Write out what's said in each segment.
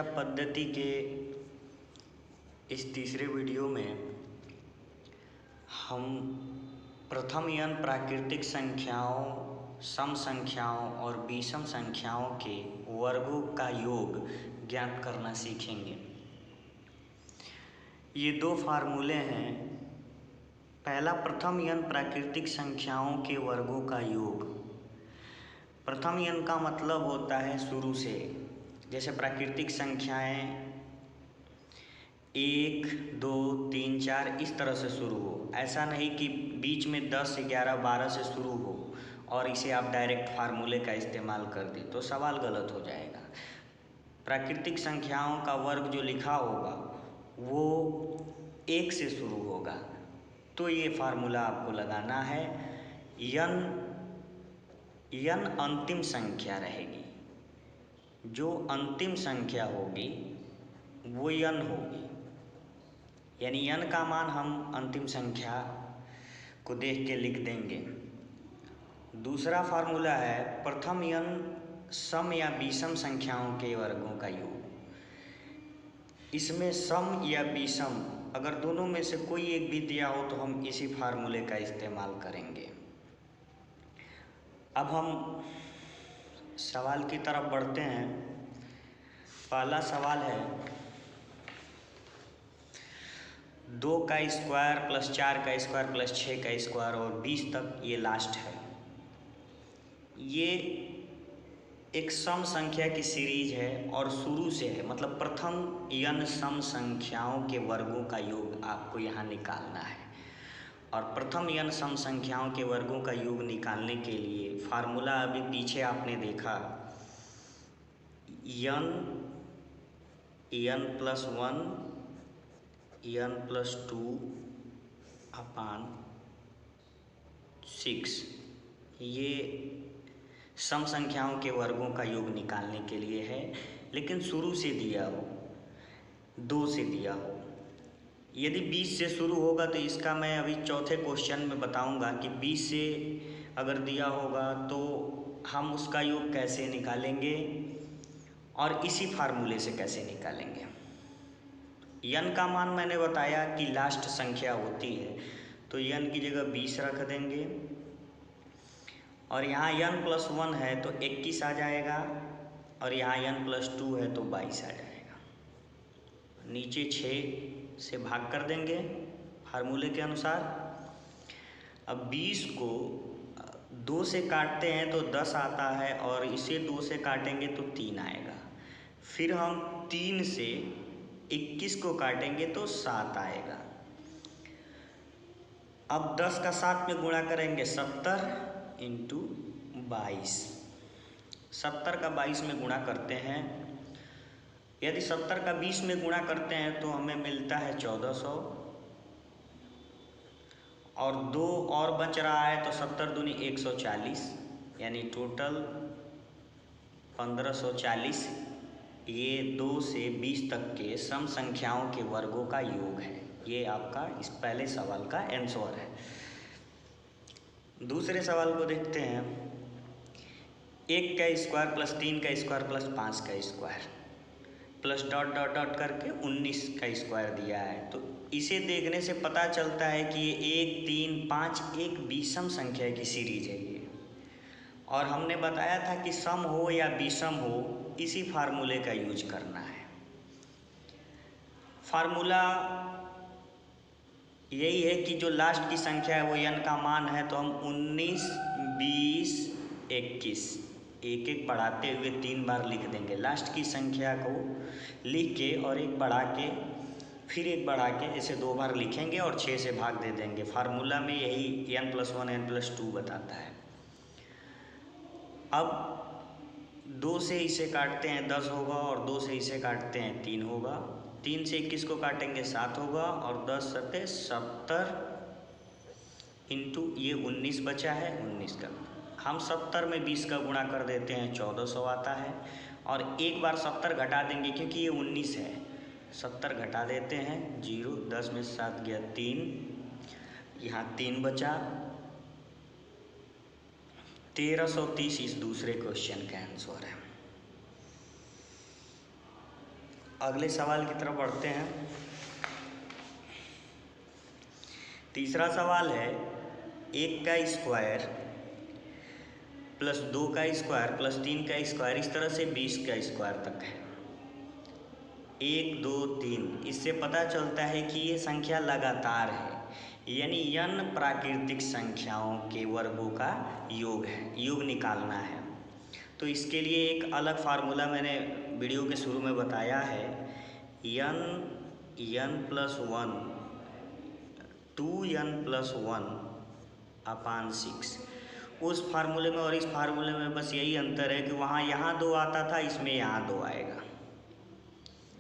संख्या पद्धति के इस तीसरे वीडियो में हम प्रथम n प्राकृतिक संख्याओं, सम संख्याओं और विषम संख्याओं के वर्गों का योग ज्ञात करना सीखेंगे। ये दो फार्मूले हैं। पहला, प्रथम n प्राकृतिक संख्याओं के वर्गों का योग। प्रथम n का मतलब होता है शुरू से, जैसे प्राकृतिक संख्याएं 1, 2, 3, 4 इस तरह से शुरू हो। ऐसा नहीं कि बीच में 10, 11, 12 से शुरू हो और इसे आप डायरेक्ट फार्मूले का इस्तेमाल कर दें तो सवाल गलत हो जाएगा। प्राकृतिक संख्याओं का वर्ग जो लिखा होगा वो 1 से शुरू होगा, तो ये फार्मूला आपको लगाना है। n अंतिम संख्या रहेगी, जो अंतिम संख्या होगी वो n होगी, यानी n का मान हम अंतिम संख्या को देख के लिख देंगे। दूसरा फार्मूला है प्रथम n सम या विषम संख्याओं के वर्गों का योग। इसमें सम या विषम अगर दोनों में से कोई एक भी दिया हो तो हम इसी फार्मूले का इस्तेमाल करेंगे। अब हम सवाल की तरफ बढ़ते हैं। पहला सवाल है 2 का स्क्वायर प्लस 4 का स्क्वायर प्लस 6 का स्क्वायर और 20 तक, ये लास्ट है। ये एक सम संख्या की सीरीज है और शुरू से है, मतलब प्रथम n सम संख्याओं के वर्गों का योग आपको यहाँ निकालना है। और प्रथम n सम संख्याओं के वर्गों का योग निकालने के लिए फार्मूला अभी पीछे आपने देखा, n प्लस 1 n प्लस 2 अपान 6, ये सम संख्याओं के वर्गों का योग निकालने के लिए है, लेकिन शुरू से दिया हो, 2 से दिया हो। यदि 20 से शुरू होगा तो इसका मैं अभी चौथे क्वेश्चन में बताऊंगा कि 20 से अगर दिया होगा तो हम उसका योग कैसे निकालेंगे और इसी फार्मूले से कैसे निकालेंगे। n का मान मैंने बताया कि लास्ट संख्या होती है, तो n की जगह 20 रख देंगे और यहाँ n प्लस 1 है तो 21 आ जाएगा और यहाँ n प्लस 2 है तो 22 आ जाएगा। नीचे 6 से भाग कर देंगे फार्मूले के अनुसार। अब 20 को 2 से काटते हैं तो 10 आता है और इसे 2 से काटेंगे तो 3 आएगा। फिर हम 3 से 21 को काटेंगे तो 7 आएगा। अब 10 का 7 में गुणा करेंगे 70 इंटू 22। 70 का 22 में गुणा करते हैं। यदि 70 का 20 में गुणा करते हैं तो हमें मिलता है 1400 और 2 और बच रहा है तो 70 दूनी 140, यानी टोटल 1540। ये 2 से 20 तक के सम संख्याओं के वर्गों का योग है। ये आपका इस पहले सवाल का आंसर है। दूसरे सवाल को देखते हैं। 1 का स्क्वायर प्लस 3 का स्क्वायर प्लस 5 का square plus dot dot dot करके 19 का स्क्वायर दिया है। तो इसे देखने से पता चलता है कि ये 1, 3, 5 एक विषम संख्या की सीरीज है ये। और हमने बताया था कि सम हो या विषम हो इसी फार्मूले का यूज करना है। फार्मूला यही है कि जो लास्ट की संख्या है वो n का मान है, तो हम 19, 20, 21 एक एक बढ़ाते हुए 3 बार लिख देंगे। लास्ट की संख्या को लिख के और एक बढ़ा के फिर एक बढ़ा के ऐसे 2 बार लिखेंगे और 6 से भाग दे देंगे। फार्मूला में यही n प्लस 1 n प्लस 2 बताता है। अब 2 से इसे काटते हैं 10 होगा और 2 से इसे काटते हैं 3 होगा। 3 से 21 को काटेंगे 7 होगा और 10 सत्ते 70 इंटू ये 19 बचा है 19 का। हम 70 में 20 का गुणा कर देते हैं 1400 आता है और एक बार 70 घटा देंगे क्योंकि ये 19 है। 70 घटा देते हैं 0, 10 में 7 गया 3, यहाँ 3 बचा। 1330 इस दूसरे क्वेश्चन का आंसर है। अगले सवाल की तरफ बढ़ते हैं। तीसरा सवाल है 1 का स्क्वायर प्लस 2 का स्क्वायर प्लस 3 का स्क्वायर, इस तरह से 20 का स्क्वायर तक है। 1 2 3, इससे पता चलता है कि ये संख्या लगातार है, यानी n प्राकृतिक संख्याओं के वर्गों का योग है, योग निकालना है। तो इसके लिए एक अलग फार्मूला मैंने वीडियो के शुरू में बताया है, n प्लस 1 2n प्लस 1/6। उस फार्मूले में और इस फार्मूले में बस यही अंतर है कि वहाँ यहाँ 2 आता था, इसमें यहाँ 2 आएगा।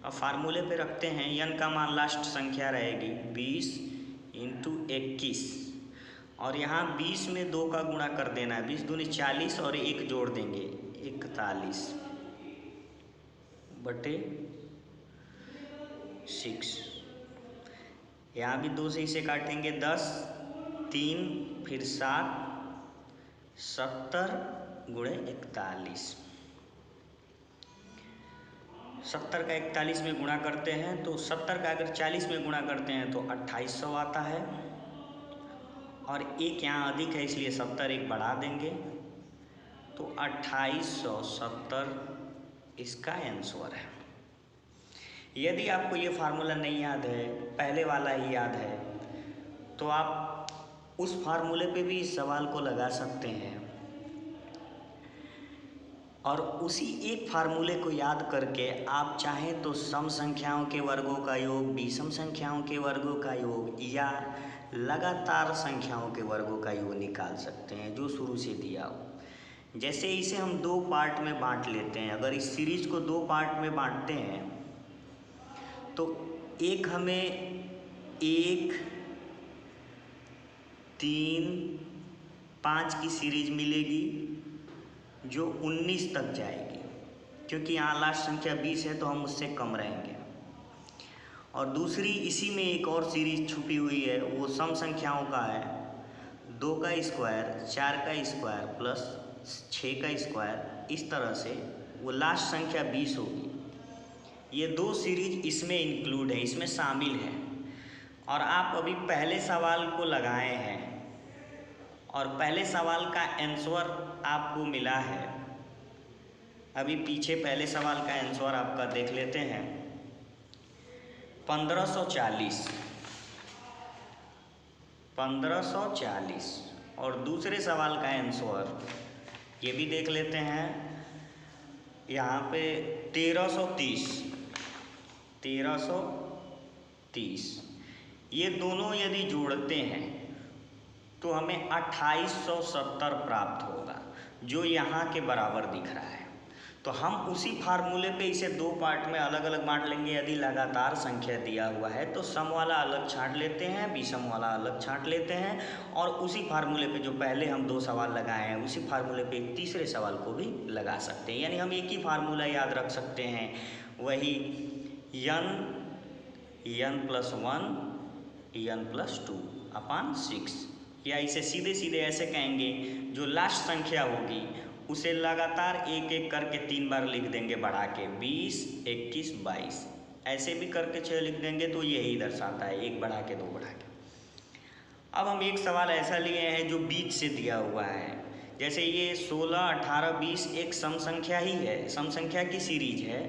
अब फार्मूले पे रखते हैं, n का मान लास्ट संख्या रहेगी 20 × 21, और यहाँ 20 में 2 का गुणा कर देना है, 20 दूनी 40 और 1 जोड़ देंगे 41/6। यहाँ भी 2 से इसे काटेंगे 10, 3 फिर 7, 70 × 41। 70 का 41 में गुणा करते हैं तो 70 का अगर 40 में गुणा करते हैं तो 2800 आता है, और एक यहाँ अधिक है इसलिए 70 एक बढ़ा देंगे तो 2870 इसका आंसर है। यदि आपको ये फार्मूला नहीं याद है, पहले वाला ही याद है, तो आप उस फार्मूले पे भी इस सवाल को लगा सकते हैं, और उसी एक फार्मूले को याद करके आप चाहें तो सम संख्याओं के वर्गों का योग, विषम संख्याओं के वर्गों का योग या लगातार संख्याओं के वर्गों का योग निकाल सकते हैं, जो शुरू से दिया हो। जैसे इसे हम 2 पार्ट में बांट लेते हैं, अगर इस सीरीज को 2 पार्ट में बांटते हैं तो एक हमें 1 3 5 की सीरीज मिलेगी जो 19 तक जाएगी, क्योंकि यहाँ लास्ट संख्या 20 है तो हम उससे कम रहेंगे। और दूसरी इसी में एक और सीरीज छुपी हुई है, वो सम संख्याओं का है, 2 का स्क्वायर 4 का स्क्वायर प्लस 6 का स्क्वायर, इस तरह से वो लास्ट संख्या 20 होगी। ये 2 सीरीज इसमें इंक्लूड है, इसमें शामिल है। और आप अभी पहले सवाल को लगाए हैं और पहले सवाल का आंसर आपको मिला है। अभी पीछे पहले सवाल का आंसर आपका देख लेते हैं, 1540। और दूसरे सवाल का आंसर ये भी देख लेते हैं, यहाँ पे 1330। ये दोनों यदि जोड़ते हैं तो हमें 2870 प्राप्त होगा, जो यहाँ के बराबर दिख रहा है। तो हम उसी फार्मूले पे इसे 2 पार्ट में अलग अलग बांट लेंगे। यदि लगातार संख्या दिया हुआ है तो सम वाला अलग छांट लेते हैं, विषम वाला अलग छांट लेते हैं, और उसी फार्मूले पे जो पहले हम 2 सवाल लगाए हैं उसी फार्मूले पे एक तीसरे सवाल को भी लगा सकते हैं। यानी हम एक ही फार्मूला याद रख सकते हैं, वही n प्लस 1 n प्लस 2/6, या इसे सीधे सीधे ऐसे कहेंगे, जो लास्ट संख्या होगी उसे लगातार एक एक करके 3 बार लिख देंगे बढ़ा के, 20 21 22, ऐसे भी करके 6 लिख देंगे तो यही दर्शाता है, 1 बढ़ा के 2 बढ़ा के। अब हम एक सवाल ऐसा लिए हैं जो बीच से दिया हुआ है, जैसे ये 16 18 20 एक सम संख्या ही है, सम संख्या की सीरीज है,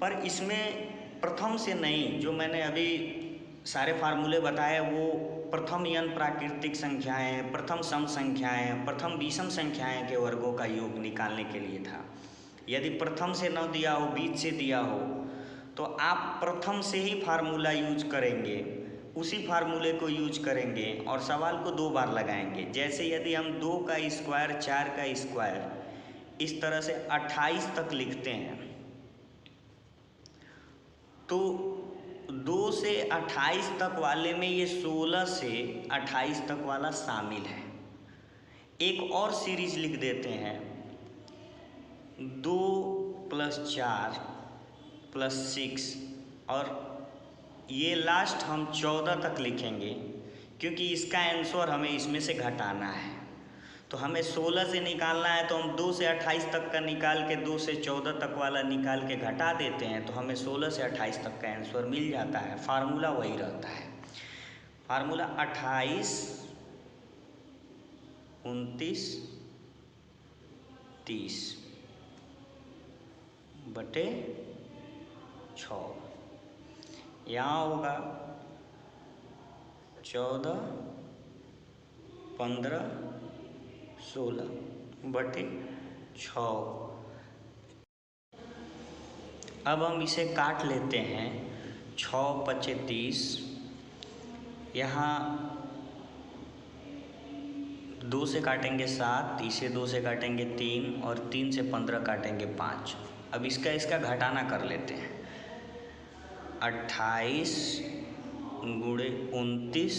पर इसमें प्रथम से नहीं, जो मैंने अभी सारे फार्मूले बताए वो प्रथम n प्राकृतिक संख्याएं, प्रथम सम संख्याएं, प्रथम विषम संख्याएं के वर्गों का योग निकालने के लिए था। यदि प्रथम से न दिया हो, बीच से दिया हो, तो आप प्रथम से ही फार्मूला यूज करेंगे, उसी फार्मूले को यूज करेंगे और सवाल को 2 बार लगाएंगे। जैसे यदि हम 2 का स्क्वायर 4 का स्क्वायर इस तरह से 28 तक लिखते हैं, तो 2 से 28 तक वाले में ये 16 से 28 तक वाला शामिल है। एक और सीरीज लिख देते हैं, 2 + 4 + 6, और ये लास्ट हम 14 तक लिखेंगे, क्योंकि इसका आंसर हमें इसमें से घटाना है। तो हमें 16 से निकालना है, तो हम 2 से 28 तक का निकाल के 2 से 14 तक वाला निकाल के घटा देते हैं, तो हमें 16 से 28 तक का आंसर मिल जाता है। फार्मूला वही रहता है। फार्मूला 28 29 30 बटे 6। यहाँ होगा 14 15 16 बटे 6। अब हम इसे काट लेते हैं। 6 पचे 30, यहाँ 2 से काटेंगे 7, इसे 2 से काटेंगे 3 और 3 से 15 काटेंगे 5। अब इसका घटाना कर लेते हैं। 28 गुणे 29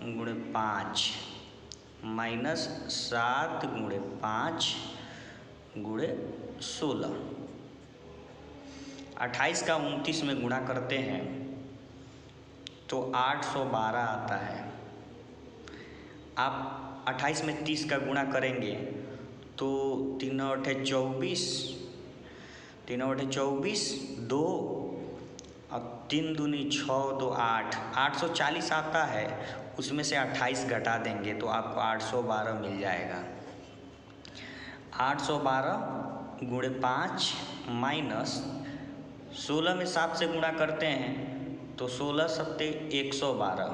गुणे 5 माइनस 7 गुणे 5 गुणे 16। 28 का 29 में गुणा करते हैं तो 812 आता है। आप 28 में 30 का गुणा करेंगे तो 3 8 24, 3 8 24, 2 अब 3 दूनी 6, 2 8, 840 आता है। उसमें से 28 घटा देंगे तो आपको 812 मिल जाएगा। 812 गुणे 5 माइनस 16 में 7 से गुणा करते हैं तो 16 सत्ते 112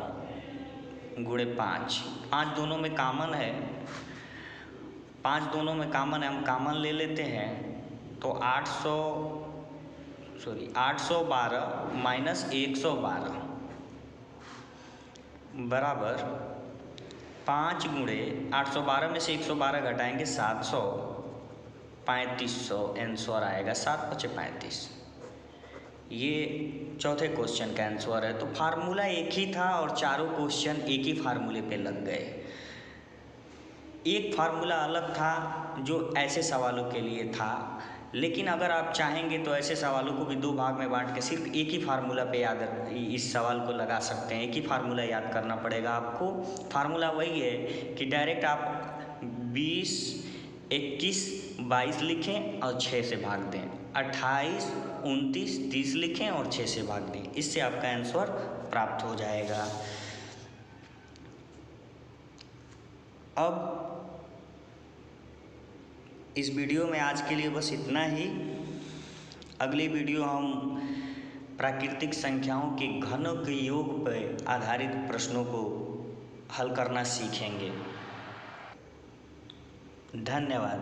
गुणे 5। 5 दोनों में कामन है, 5 दोनों में कामन है, हम कामन ले लेते हैं तो 812 माइनस 112 बराबर 5 गुणे 812 में से 112 घटाएंगे 700, 3500 आंसर आएगा। 7 पचे 35। ये चौथे क्वेश्चन का आंसर है। तो फार्मूला एक ही था और चारों क्वेश्चन एक ही फार्मूले पे लग गए। एक फार्मूला अलग था जो ऐसे सवालों के लिए था, लेकिन अगर आप चाहेंगे तो ऐसे सवालों को भी 2 भाग में बांट के सिर्फ एक ही फार्मूला पे याद इस सवाल को लगा सकते हैं। एक ही फार्मूला याद करना पड़ेगा आपको। फार्मूला वही है कि डायरेक्ट आप 20 21 22 लिखें और 6 से भाग दें, 28 29 30 लिखें और 6 से भाग दें। इससे आपका आंसर प्राप्त हो जाएगा। अब इस वीडियो में आज के लिए बस इतना ही। अगली वीडियो हम प्राकृतिक संख्याओं के घनों के योग पर आधारित प्रश्नों को हल करना सीखेंगे। धन्यवाद।